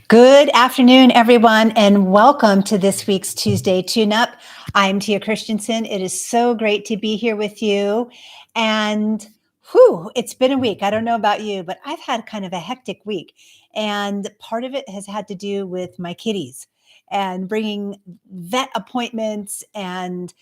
Good afternoon, everyone, and welcome to this week's Tuesday Tune-Up. I'm Tia Christensen. It is so great to be here with you. And it's been a week. I don't know about you, but I've had kind of a hectic week. And part of it has had to do with my kitties and bringing vet appointments and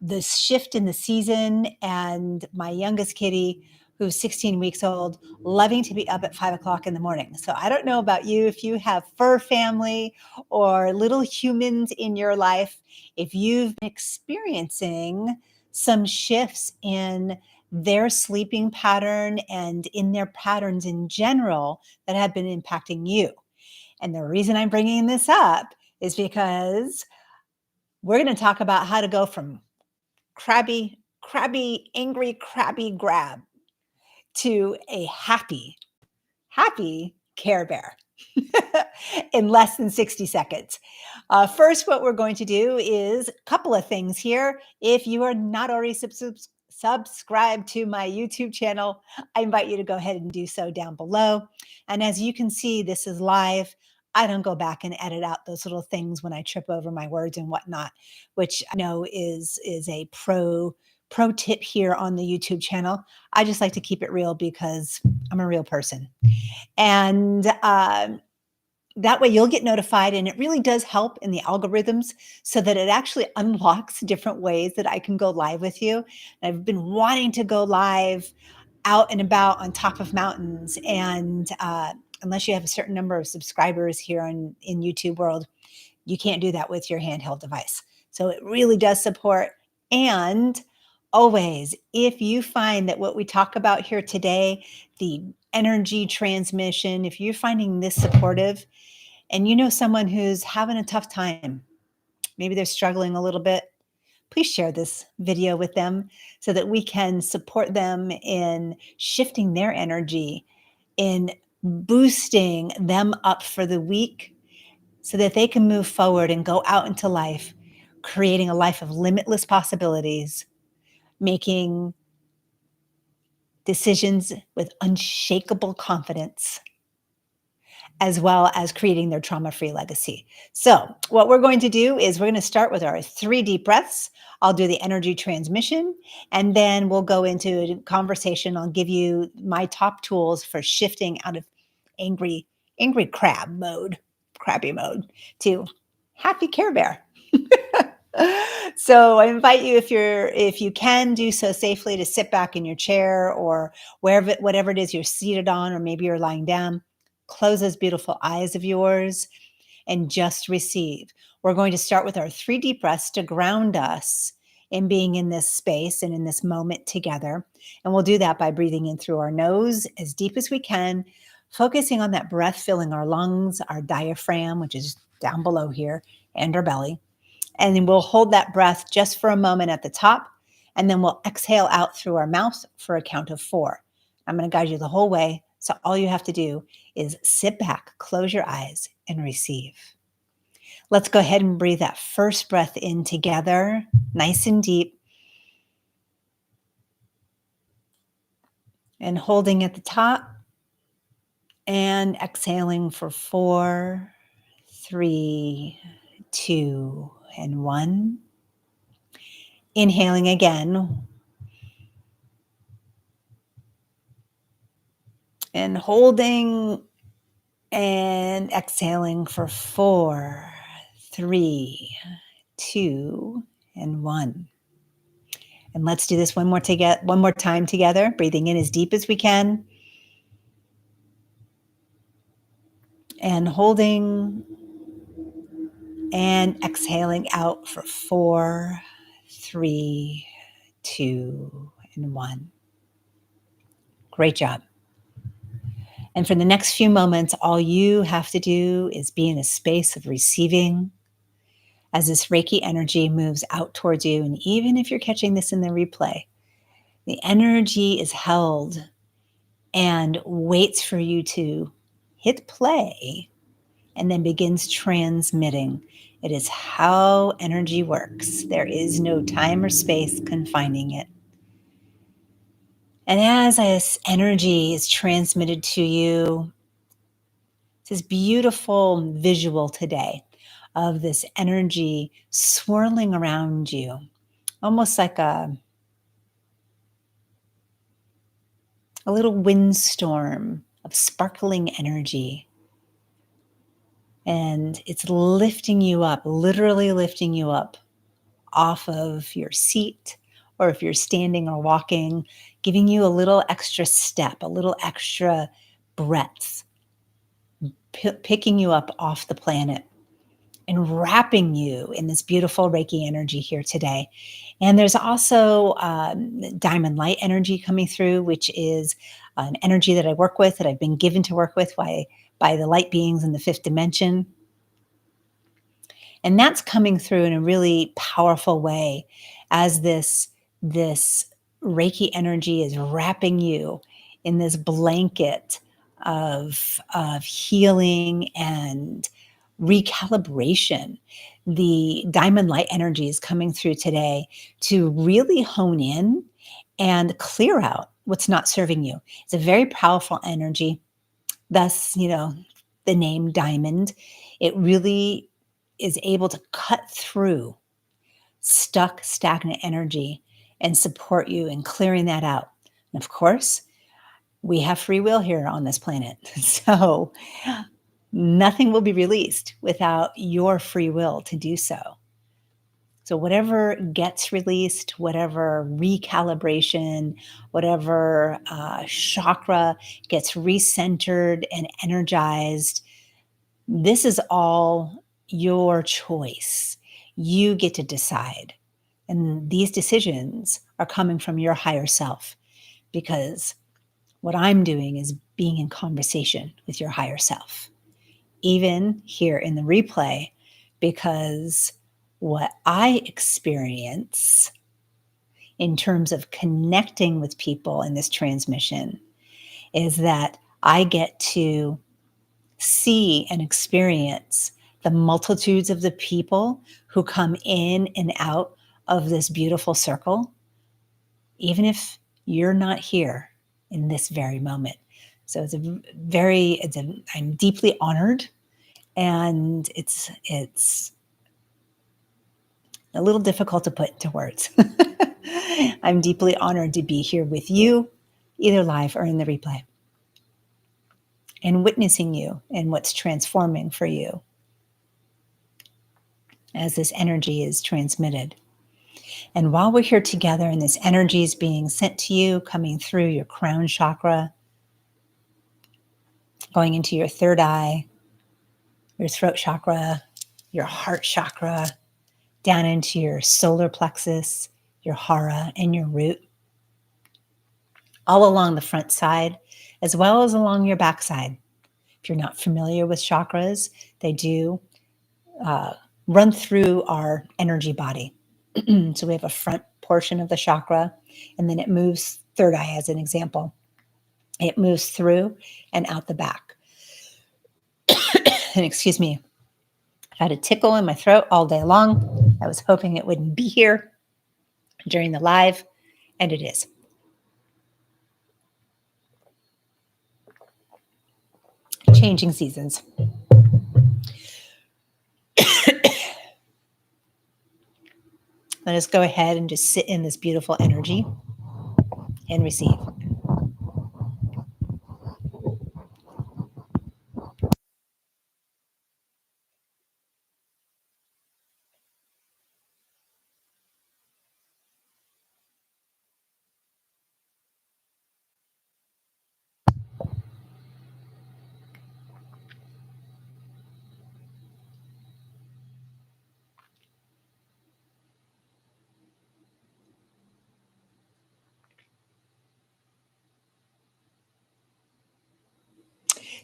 the shift in the season, and my youngest kitty, who's 16 weeks old, loving to be up at 5 o'clock in the morning. So I don't know about you, if you have fur family or little humans in your life, if you've been experiencing some shifts in their sleeping pattern and in their patterns in general that have been impacting you. And the reason I'm bringing this up is because we're going to talk about how to go from crabby, angry, crabby grab to a happy Care Bear in less than 60 seconds. First, what we're going to do is a couple of things here. If you are not already subscribed to my YouTube channel, I invite you to go ahead and do so down below. And as you can see, this is live. I don't go back and edit out those little things when I trip over my words and whatnot, which I know is a pro tip here on the YouTube channel. I just like to keep it real because I'm a real person. And that way you'll get notified, and it really does help in the algorithms so that it actually unlocks different ways that I can go live with you. And I've been wanting to go live out and about on top of mountains. And unless you have a certain number of subscribers here in YouTube world, you can't do that with your handheld device. So it really does support. And always, if you find that what we talk about here today, the energy transmission, if you're finding this supportive and you know someone who's having a tough time, maybe they're struggling a little bit, please share this video with them so that we can support them in shifting their energy, in boosting them up for the week so that they can move forward and go out into life, creating a life of limitless possibilities, making decisions with unshakable confidence, as well as creating their trauma-free legacy. So what we're going to do is we're going to start with our 3 deep breaths. I'll do the energy transmission, and then we'll go into a conversation. I'll give you my top tools for shifting out of angry crabby mode to happy Care Bear. So I invite you, if you can do so safely, to sit back in your chair or whatever it is you're seated on, or maybe you're lying down. Close those beautiful eyes of yours and just receive. We're going to start with our 3 deep breaths to ground us in being in this space and in this moment together. And we'll do that by breathing in through our nose as deep as we can, focusing on that breath filling our lungs, our diaphragm, which is down below here, and our belly. And then we'll hold that breath just for a moment at the top, and then we'll exhale out through our mouth for a count of 4. I'm going to guide you the whole way. So all you have to do is sit back, close your eyes, and receive. Let's go ahead and breathe that first breath in together, nice and deep. And holding at the top and exhaling for 4, 3, 2, and 1. Inhaling again. And holding and exhaling for 4, 3, 2, and 1. And let's do this one more time together, breathing in as deep as we can. And holding and exhaling out for 4, 3, 2, and 1. Great job. And for the next few moments, all you have to do is be in a space of receiving as this Reiki energy moves out towards you. And even if you're catching this in the replay, the energy is held and waits for you to hit play and then begins transmitting. It is how energy works. There is no time or space confining it. And as this energy is transmitted to you, It's this beautiful visual today of this energy swirling around you, almost like a little windstorm of sparkling energy. And it's lifting you up, literally lifting you up off of your seat, or if you're standing or walking, giving you a little extra step, a little extra breadth, picking you up off the planet and wrapping you in this beautiful Reiki energy here today. And there's also diamond light energy coming through, which is an energy that I work with, that I've been given to work with by the light beings in the fifth dimension. And that's coming through in a really powerful way as this Reiki energy is wrapping you in this blanket of healing and recalibration. The diamond light energy is coming through today to really hone in and clear out what's not serving you. It's a very powerful energy. Thus, the name diamond. It really is able to cut through stuck, stagnant energy and support you in clearing that out. And of course, we have free will here on this planet. So nothing will be released without your free will to do so. So whatever gets released, whatever recalibration, whatever chakra gets recentered and energized, this is all your choice. You get to decide. And these decisions are coming from your higher self, because what I'm doing is being in conversation with your higher self, even here in the replay, because what I experience in terms of connecting with people in this transmission is that I get to see and experience the multitudes of the people who come in and out of this beautiful circle, even if you're not here in this very moment. So I'm deeply honored, and it's a little difficult to put into words. I'm deeply honored to be here with you, either live or in the replay, and witnessing you and what's transforming for you as this energy is transmitted. And while we're here together and this energy is being sent to you, coming through your crown chakra, going into your third eye, your throat chakra, your heart chakra, down into your solar plexus, your hara, and your root, all along the front side, as well as along your back side. If you're not familiar with chakras, they do run through our energy body. So we have a front portion of the chakra, and then it moves, third eye as an example, it moves through and out the back. And excuse me, I've had a tickle in my throat all day long. I was hoping it wouldn't be here during the live, and it is. Changing seasons. Let us go ahead and just sit in this beautiful energy and receive.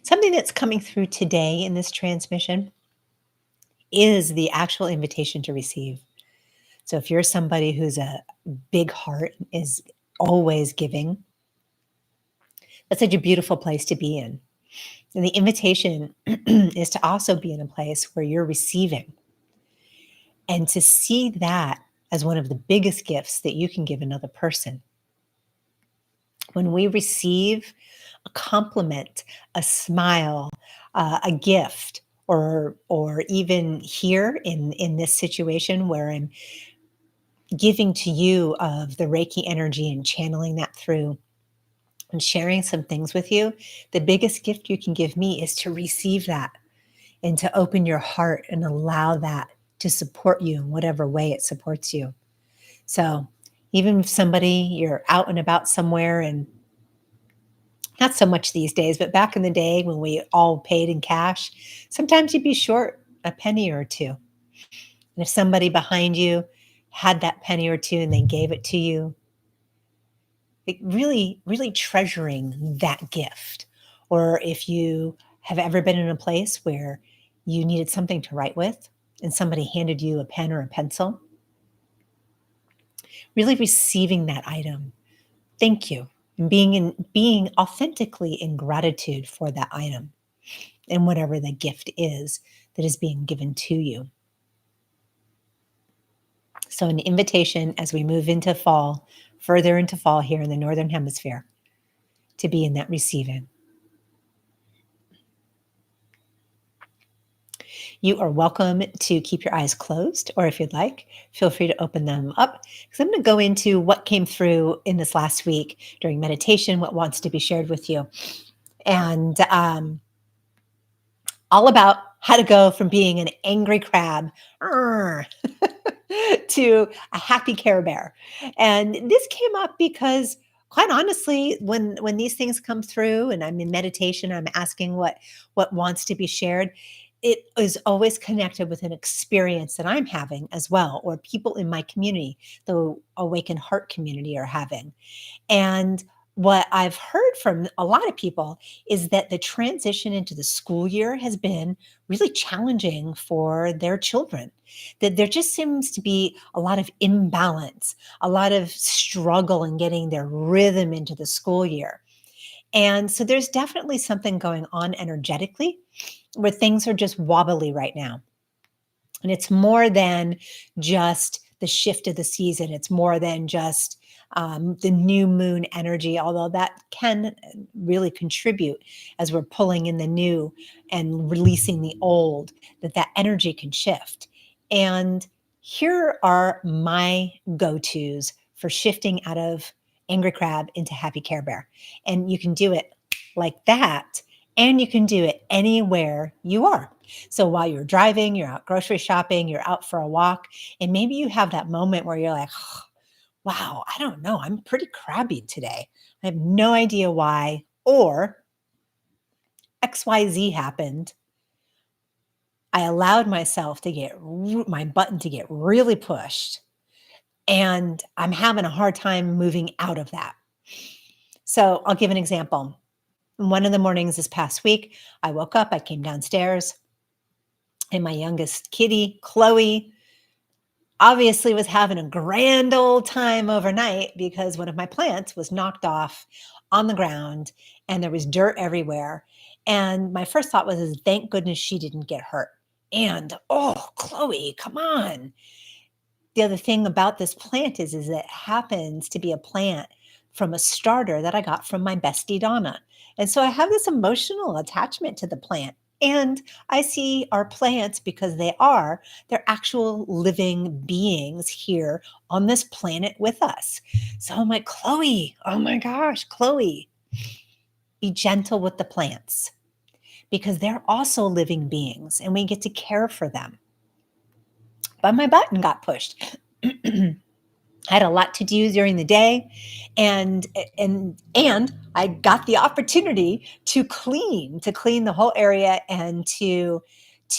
Something that's coming through today in this transmission is the actual invitation to receive. So if you're somebody who's a big heart, is always giving, that's such a beautiful place to be in. And the invitation is to also be in a place where you're receiving, and to see that as one of the biggest gifts that you can give another person. When we receive a compliment, a smile, a gift, or even here in this situation where I'm giving to you of the Reiki energy and channeling that through and sharing some things with you, the biggest gift you can give me is to receive that and to open your heart and allow that to support you in whatever way it supports you. So even if somebody, you're out and about somewhere, and not so much these days, but back in the day when we all paid in cash, sometimes you'd be short a penny or two. And if somebody behind you had that penny or two and they gave it to you, like really, really treasuring that gift. Or if you have ever been in a place where you needed something to write with and somebody handed you a pen or a pencil, really receiving that item. Thank you. And being authentically in gratitude for that item and whatever the gift is that is being given to you. So an invitation as we move into fall, further into fall here in the Northern Hemisphere, to be in that receiving. You are welcome to keep your eyes closed, or if you'd like, feel free to open them up, because I'm going to go into what came through in this last week during meditation, what wants to be shared with you, and all about how to go from being an angry crab to a happy Care Bear. And this came up because, quite honestly, when these things come through and I'm in meditation, I'm asking what wants to be shared. It is always connected with an experience that I'm having as well, or people in my community, the Awakened Heart community, are having. And what I've heard from a lot of people is that the transition into the school year has been really challenging for their children. That there just seems to be a lot of imbalance, a lot of struggle in getting their rhythm into the school year. And so there's definitely something going on energetically where things are just wobbly right now. And it's more than just the shift of the season. It's more than just the new moon energy, although that can really contribute as we're pulling in the new and releasing the old, that energy can shift. And here are my go-tos for shifting out of angry crab into happy Care Bear. And you can do it like that, and you can do it anywhere you are. So while you're driving, you're out grocery shopping, you're out for a walk, and maybe you have that moment where you're like, "Oh, wow, I don't know, I'm pretty crabby today. I have no idea why," or XYZ happened. I allowed myself to get my button to get really pushed, and I'm having a hard time moving out of that. So I'll give an example. One of the mornings this past week, I woke up, I came downstairs, and my youngest kitty, Chloe, obviously was having a grand old time overnight because one of my plants was knocked off on the ground and there was dirt everywhere. And my first thought was, is thank goodness she didn't get hurt. And oh, Chloe, come on. The other thing about this plant is it happens to be a plant from a starter that I got from my bestie Donna. And so I have this emotional attachment to the plant. And I see our plants because they're actual living beings here on this planet with us. So I'm like, Chloe, oh my gosh, Chloe, be gentle with the plants because they're also living beings and we get to care for them. But my button got pushed. I had a lot to do during the day, and I got the opportunity to clean the whole area and to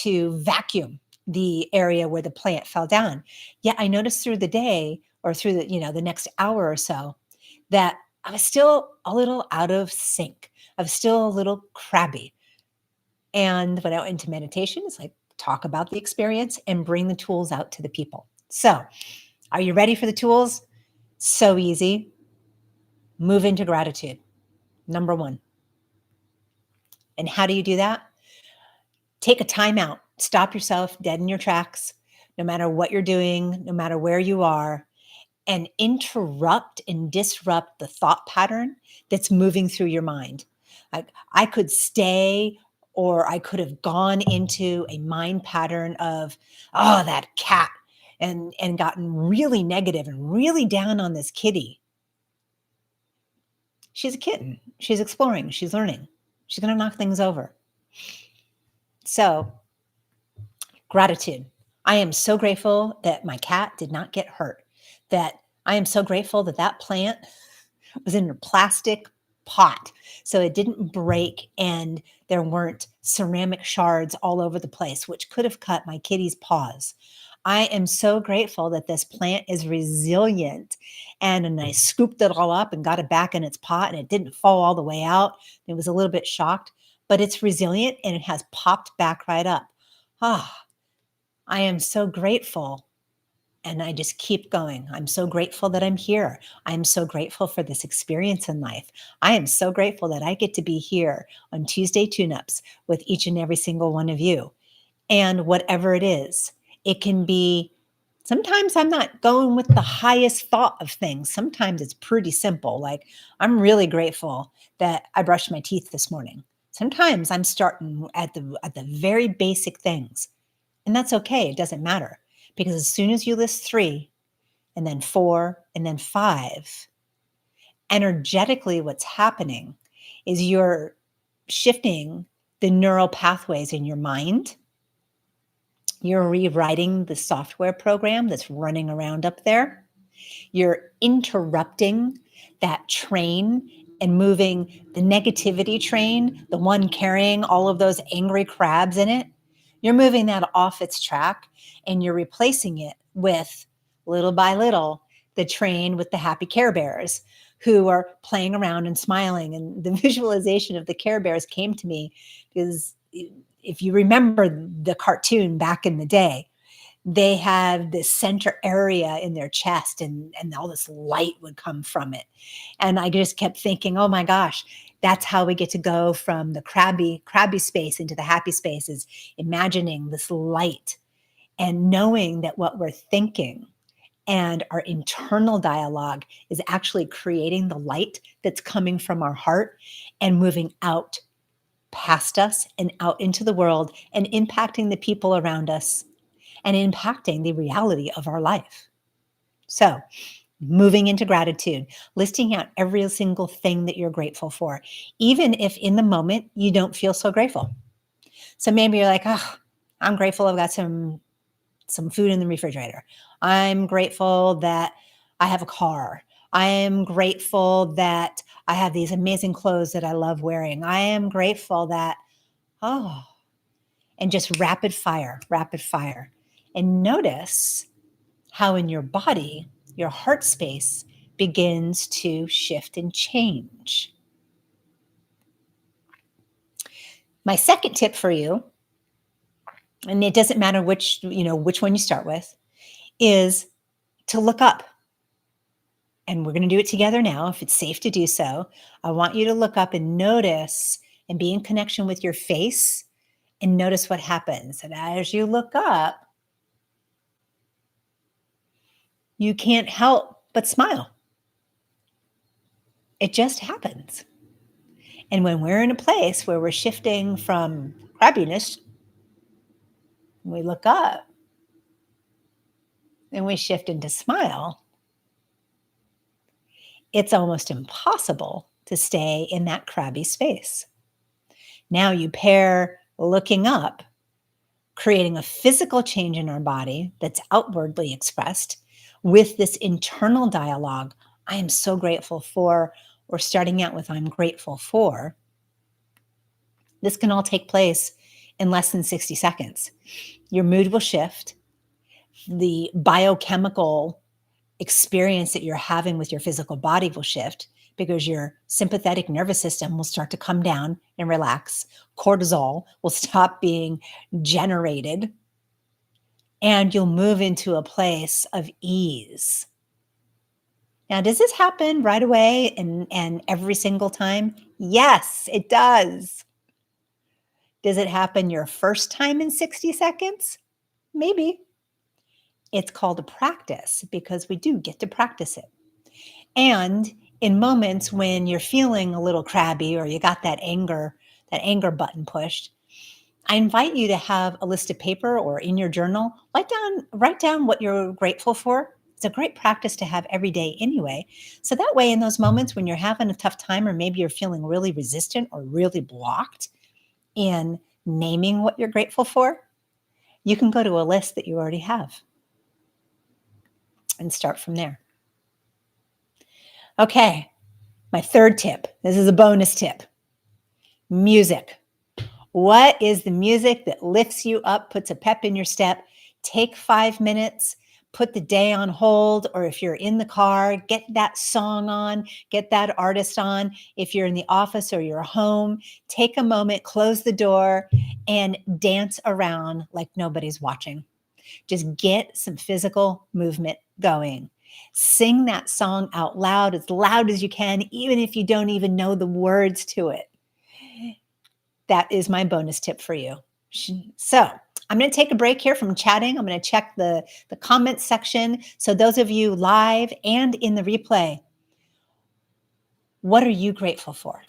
vacuum the area where the plant fell down. Yet I noticed through the day, or through the next hour or so, that I was still a little out of sync. I was still a little crabby. And when I went into meditation, it's like talk about the experience and bring the tools out to the people. So, are you ready for the tools? So easy. Move into gratitude. Number one. And how do you do that? Take a time out. Stop yourself dead in your tracks, no matter what you're doing, no matter where you are, and interrupt and disrupt the thought pattern that's moving through your mind. I could stay or I could have gone into a mind pattern of, oh, that cat, and gotten really negative and really down on this kitty. She's a kitten. She's exploring. She's learning. She's going to knock things over. So, gratitude. I am so grateful that my cat did not get hurt. That I am so grateful that that plant was in a plastic pot so it didn't break and there weren't ceramic shards all over the place, which could have cut my kitty's paws. I am so grateful that this plant is resilient. And I scooped it all up and got it back in its pot, and it didn't fall all the way out. It was a little bit shocked, but it's resilient and it has popped back right up. Ah, I am so grateful. And I just keep going. I'm so grateful that I'm here. I'm so grateful for this experience in life. I am so grateful that I get to be here on Tuesday Tune-Ups with each and every single one of you. And whatever it is, it can be, sometimes I'm not going with the highest thought of things. Sometimes it's pretty simple. Like, I'm really grateful that I brushed my teeth this morning. Sometimes I'm starting at the very basic things. And that's okay. It doesn't matter. Because as soon as you list 3 and then 4 and then 5, energetically what's happening is you're shifting the neural pathways in your mind. You're rewriting the software program that's running around up there. You're interrupting that train and moving the negativity train, the one carrying all of those angry crabs in it. You're moving that off its track and you're replacing it with, little by little, the train with the happy Care Bears who are playing around and smiling. And the visualization of the Care Bears came to me because if you remember the cartoon back in the day, they have this center area in their chest and all this light would come from it. And I just kept thinking, oh my gosh, that's how we get to go from the crabby space into the happy space, is imagining this light and knowing that what we're thinking and our internal dialogue is actually creating the light that's coming from our heart and moving out past us and out into the world and impacting the people around us and impacting the reality of our life. So, moving into gratitude, listing out every single thing that you're grateful for, even if in the moment you don't feel so grateful. So maybe you're like, oh, I'm grateful I've got some food in the refrigerator. I'm grateful that I have a car. I am grateful that I have these amazing clothes that I love wearing. I am grateful that, and just rapid fire. And notice how in your body, your heart space begins to shift and change. My second tip for you, and it doesn't matter which one you start with, is to look up. And we're going to do it together now. If it's safe to do so, I want you to look up and notice and be in connection with your face and notice what happens. And as you look up, you can't help but smile. It just happens. And when we're in a place where we're shifting from crabbiness, we look up and we shift into smile, it's almost impossible to stay in that crabby space. Now you pair looking up, creating a physical change in our body that's outwardly expressed, with this internal dialogue, I am so grateful for, or starting out with I'm grateful for. This can all take place in less than 60 seconds. Your mood will shift. The biochemical experience that you're having with your physical body will shift because your sympathetic nervous system will start to come down and relax. Cortisol will stop being generated, and you'll move into a place of ease. Now, does this happen right away and every single time? Yes, it does. Does it happen your first time in 60 seconds? Maybe. It's called a practice because we do get to practice it. And in moments when you're feeling a little crabby or you got that anger button pushed, I invite you to have a list of paper or in your journal, write down what you're grateful for. It's a great practice to have every day anyway. So that way, in those moments when you're having a tough time, or maybe you're feeling really resistant or really blocked in naming what you're grateful for, you can go to a list that you already have and start from there. Okay, my third tip. This is a bonus tip. Music. What is the music that lifts you up, puts a pep in your step? Take 5 minutes, put the day on hold, or if you're in the car, get that song on, get that artist on. If you're in the office or you're home, take a moment, close the door, and dance around like nobody's watching. Just get some physical movement going. Sing that song out loud as you can, even if you don't even know the words to it. That is my bonus tip for you. So I'm going to take a break here from chatting. I'm going to check the comments section. So those of you live and in the replay, what are you grateful for?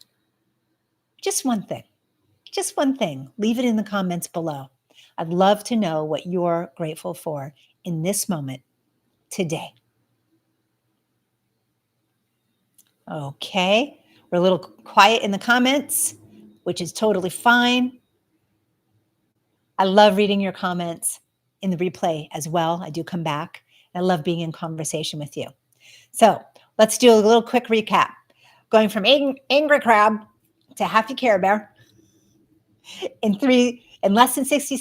Just one thing. Just one thing. Leave it in the comments below. I'd love to know what you're grateful for in this moment today. Okay. We're a little quiet in the comments, which is totally fine. I love reading your comments in the replay as well. I do come back. I love being in conversation with you. So let's do a little quick recap. Going from angry crab to happy Care Bear in less than 60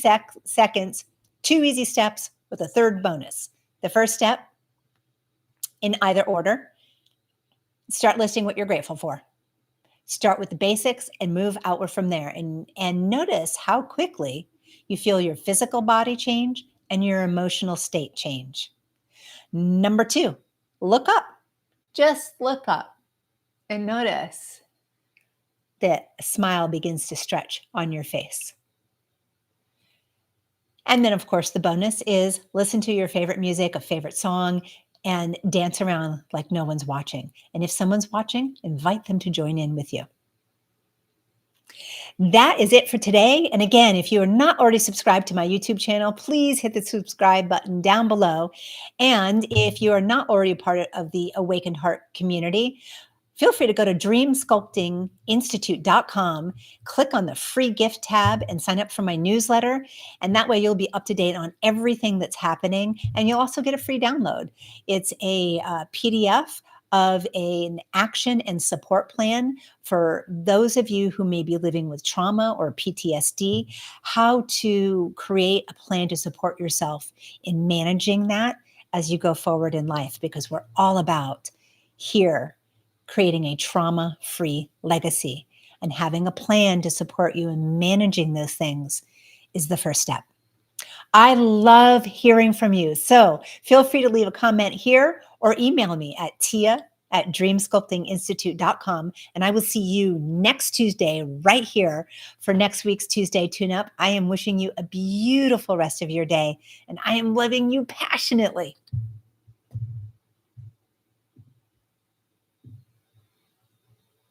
seconds, 2 easy steps with a third bonus. The first step, in either order, start listing what you're grateful for. Start with the basics and move outward from there. And notice how quickly you feel your physical body change and your emotional state change. Number 2, look up. Just look up and notice that a smile begins to stretch on your face. And then, of course, the bonus is listen to your favorite music, a favorite song, and dance around like no one's watching. And if someone's watching, invite them to join in with you. That is it for today. And again, if you are not already subscribed to my YouTube channel, please hit the subscribe button down below. And if you are not already part of the Awakened Heart community, feel free to go to dreamsculptinginstitute.com, click on the free gift tab and sign up for my newsletter. And that way you'll be up to date on everything that's happening. And you'll also get a free download. It's a PDF of an action and support plan for those of you who may be living with trauma or PTSD, how to create a plan to support yourself in managing that as you go forward in life, because we're all about here creating a trauma-free legacy, and having a plan to support you in managing those things is the first step. I love hearing from you. So feel free to leave a comment here or email me at tia@dreamsculptinginstitute.com. And I will see you next Tuesday right here for next week's Tuesday Tune-Up. I am wishing you a beautiful rest of your day, and I am loving you passionately.